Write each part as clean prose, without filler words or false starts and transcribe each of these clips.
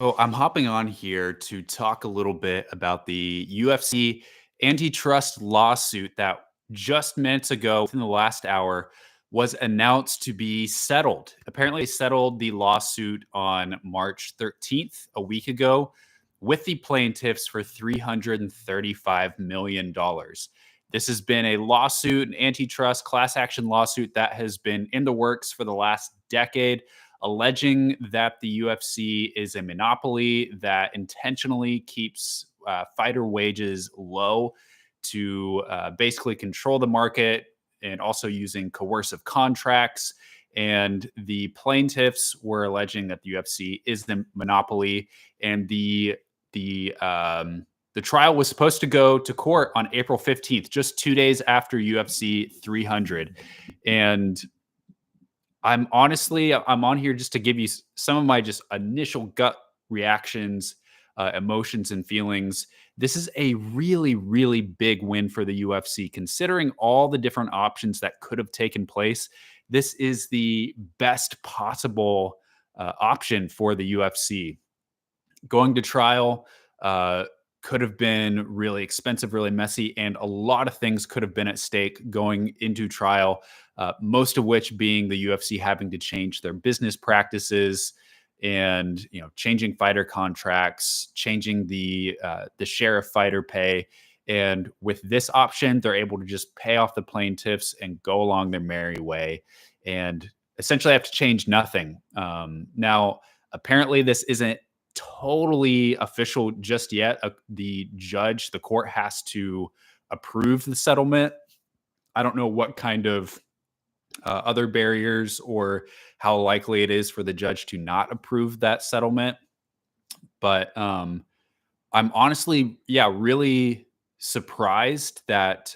So I'm hopping on here to talk a little bit about the UFC antitrust lawsuit that just minutes ago, within the last hour, was announced to be settled. Apparently, they settled the lawsuit on March 13th, a week ago, with the plaintiffs for $335 million. This has been a lawsuit, an antitrust class action lawsuit that has been in the works for the last decade, alleging that the UFC is a monopoly that intentionally keeps fighter wages low to basically control the market, and also using coercive contracts. And the plaintiffs were alleging that the UFC is the monopoly, and the trial was supposed to go to court on April 15th, just 2 days after UFC 300. And I'm on here just to give you some of my just initial gut reactions, emotions, and feelings. This is a really, really big win for the UFC, considering all the different options that could have taken place. This is the best possible option for the UFC. Going to trial could have been really expensive, really messy, and a lot of things could have been at stake going into trial. Most of which being the UFC having to change their business practices, and changing fighter contracts, changing the share of fighter pay. And with this option, they're able to just pay off the plaintiffs and go along their merry way, and essentially have to change nothing. Now, apparently, this isn't totally official just yet. The court has to approve the settlement. I don't know what kind of other barriers or how likely it is for the judge to not approve that settlement. But I'm honestly, yeah, really surprised that,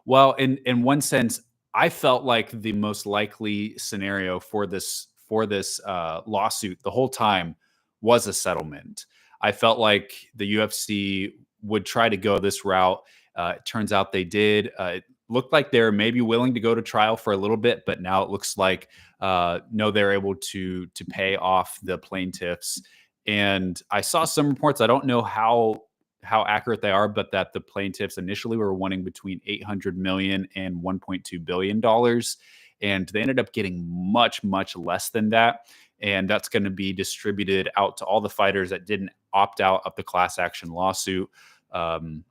well, in one sense, I felt like the most likely scenario for this lawsuit the whole time was a settlement. I felt like the UFC would try to go this route. It turns out they did. It looked like they're maybe willing to go to trial for a little bit, but now it looks like no, they're able to pay off the plaintiffs. And I saw some reports, I don't know how accurate they are, but that the plaintiffs initially were wanting between 800 million and 1.2 billion dollars, and they ended up getting much less than that. And that's going to be distributed out to all the fighters that didn't opt out of the class action lawsuit. Um,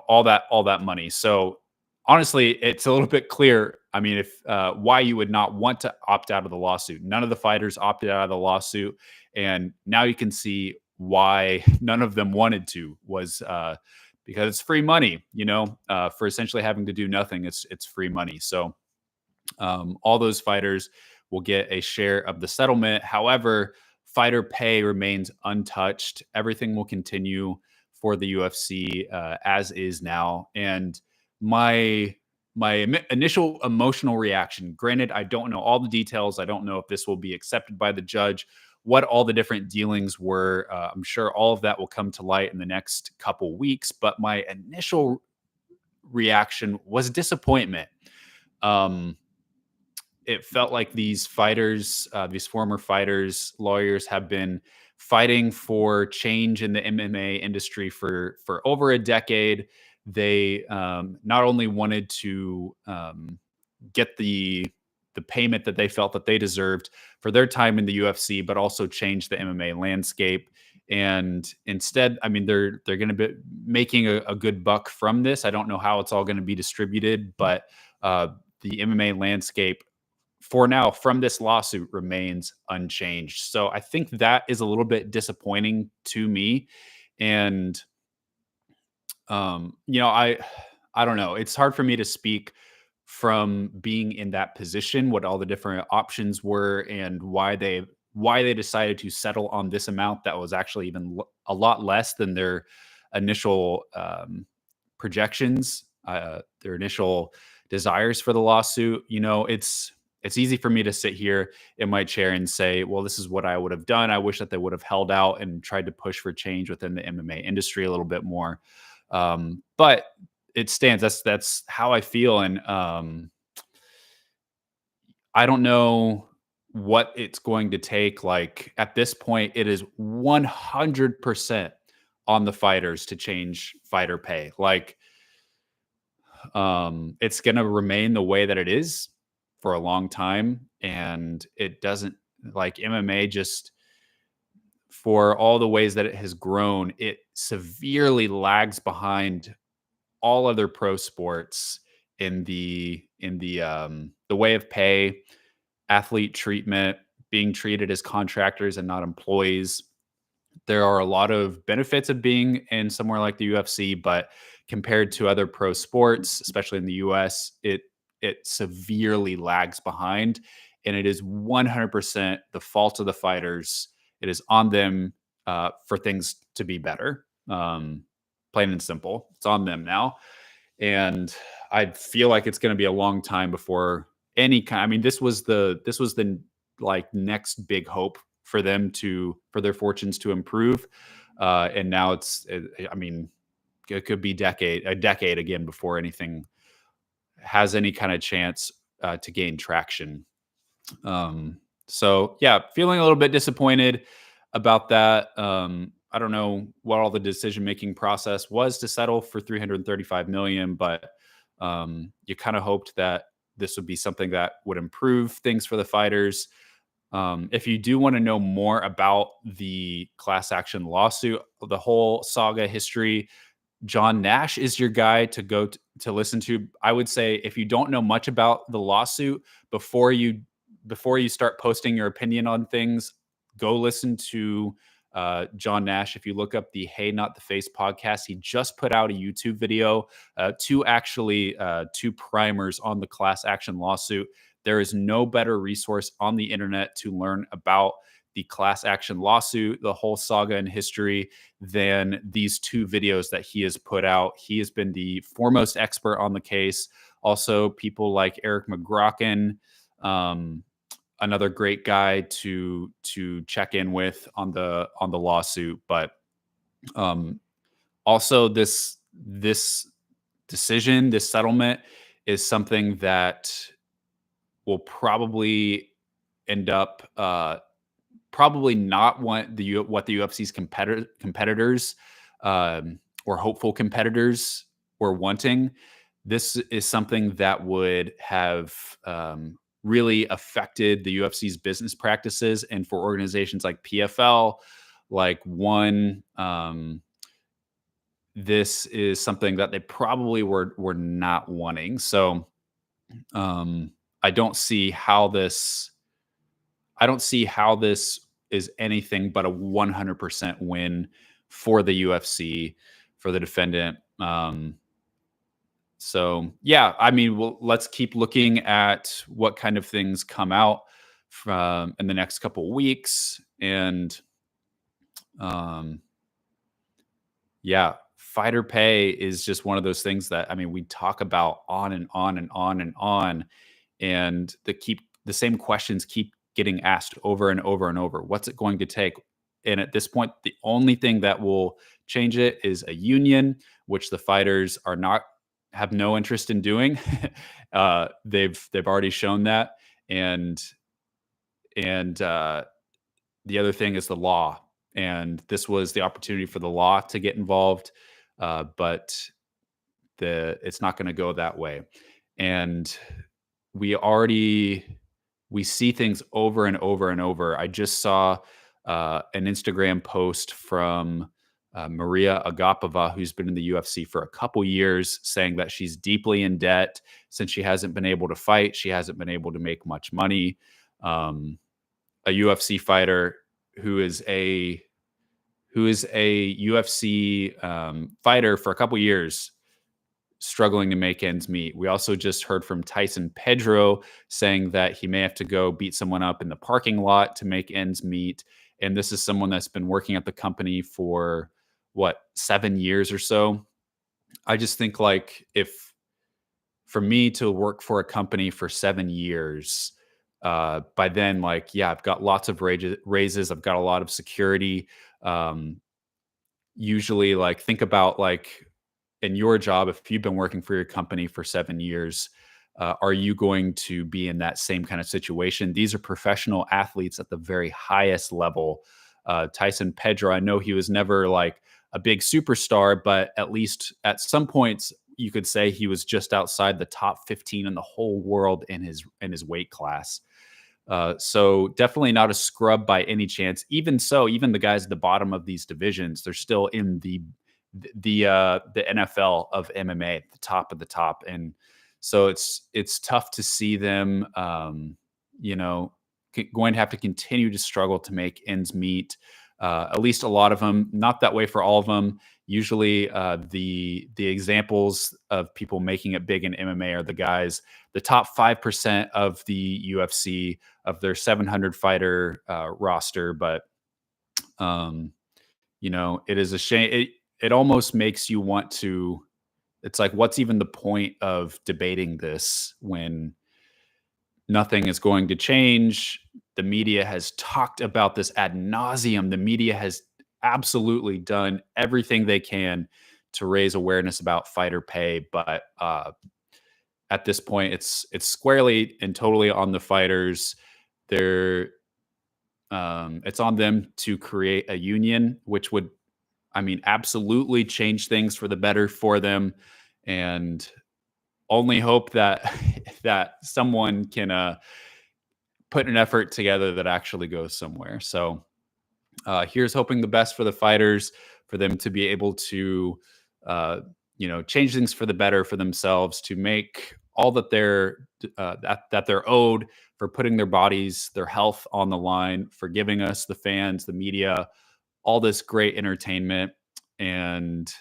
all that money. So honestly, it's a little bit clear. I mean, if why you would not want to opt out of the lawsuit. None of the fighters opted out of the lawsuit, and now you can see why none of them wanted to, was because it's free money. For essentially having to do nothing, it's free money. So all those fighters will get a share of the settlement. However, fighter pay remains untouched. Everything will continue for the UFC as is now. And my initial emotional reaction, granted, I don't know all the details. I don't know if this will be accepted by the judge, what all the different dealings were. I'm sure all of that will come to light in the next couple weeks. But my initial reaction was disappointment. It felt like these fighters, these former fighters, lawyers, have been fighting for change in the MMA industry for over a decade. They not only wanted to get the payment that they felt that they deserved for their time in the UFC, but also change the MMA landscape. And instead, I mean, they're going to be making a good buck from this. I don't know how it's all going to be distributed, but the MMA landscape for now from this lawsuit remains unchanged. So I think that is a little bit disappointing to me. And I don't know. It's hard for me to speak from being in that position, what all the different options were, and why they decided to settle on this amount that was actually even a lot less than their initial projections, their initial desires for the lawsuit. It's easy for me to sit here in my chair and say, well, this is what I would have done. I wish that they would have held out and tried to push for change within the MMA industry a little bit more. But it stands. That's how I feel. And I don't know. what it's going to take. Like at this point, it is 100% on the fighters to change fighter pay. Like, it's going to remain the way that it is for a long time. And it doesn't, like, MMA just, for all the ways that it has grown, it severely lags behind all other pro sports in the way of pay, athlete treatment, being treated as contractors and not employees. There are a lot of benefits of being in somewhere like the UFC, but compared to other pro sports, especially in the US, it severely lags behind, and it is 100% the fault of the fighters. It is on them for things to be better. Plain and simple, it's on them now, and I feel like it's going to be a long time before any kind. I mean, this was the like next big hope for them to for their fortunes to improve, and now I mean, it could be a decade again before anything has any kind of chance to gain traction. So yeah, feeling a little bit disappointed about that. I don't know what all the decision making process was to settle for 335 million, but you kind of hoped that this would be something that would improve things for the fighters. If you do want to know more about the class action lawsuit, the whole saga history, John Nash is your guy to to listen to. I would say if you don't know much about the lawsuit before you start posting your opinion on things, go listen to John Nash. If you look up the Hey Not the Face podcast, he just put out a YouTube video, two primers on the class action lawsuit. There is no better resource on the internet to learn about the class action lawsuit, the whole saga and history, than these two videos that he has put out. He has been the foremost expert on the case. Also, people like Eric McGrocken, another great guy to check in with on the lawsuit. But also this decision, this settlement is something that will probably end up probably not what the UFC's competitors or hopeful competitors were wanting. This is something that would have really affected the UFC's business practices, and for organizations like PFL, like One, this is something that they probably were not wanting. So I don't see how this is anything but a 100% win for the UFC, for the defendant. So yeah, I mean, let's keep looking at what kind of things come out from in the next couple of weeks, and yeah, fighter pay is just one of those things that, I mean, we talk about on and on and on and on, and the same questions keep getting asked over and over and over. What's it going to take? And at this point, the only thing that will change it is a union, which the fighters are not have no interest in doing. They've already shown that, and and the other thing is the law. And this was the opportunity for the law to get involved, but it's not going to go that way. And we already we see things over and over and over. I just saw an Instagram post from Maria Agapova, who's been in the UFC for a couple years, saying that she's deeply in debt since she hasn't been able to fight. She hasn't been able to make much money. A UFC fighter who is a UFC fighter for a couple years, struggling to make ends meet. We also just heard from Tyson Pedro saying that he may have to go beat someone up in the parking lot to make ends meet. And this is someone that's been working at the company for 7 years or so. I just think, like, if for me to work for a company for 7 years, by then, like, yeah, I've got lots of raises. I've got a lot of security. Usually, like, think about, like, in your job, if you've been working for your company for 7 years, are you going to be in that same kind of situation? These are professional athletes at the very highest level. Tyson Pedro, I know he was never like a big superstar, but at least at some points you could say he was just outside the top 15 in the whole world in his weight class. So definitely not a scrub by any chance. Even so, even the guys at the bottom of these divisions, they're still in the NFL of MMA, the top of the top, and so it's tough to see them, you know, going to have to continue to struggle to make ends meet. At least a lot of them, not that way for all of them. Usually, the examples of people making it big in MMA are the guys, the top 5% of the UFC of their 700 fighter roster. But you know, it is a shame. It almost makes you want to. It's like, what's even the point of debating this when nothing is going to change? The media has talked about this ad nauseum. The media has absolutely done everything they can to raise awareness about fighter pay, but at this point, it's squarely and totally on the fighters. They're it's on them to create a union, which would, I mean, absolutely change things for the better for them, and only hope that that someone can put an effort together that actually goes somewhere. So here's hoping the best for the fighters, for them to be able to, uh, you know, change things for the better for themselves, to make all that that they're owed, for putting their bodies, their health on the line, for giving us, the fans, the media, all this great entertainment. And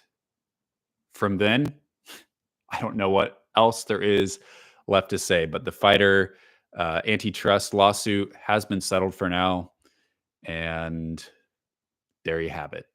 from then, I don't know what else there is left to say. But the fighter antitrust lawsuit has been settled for now, and there you have it.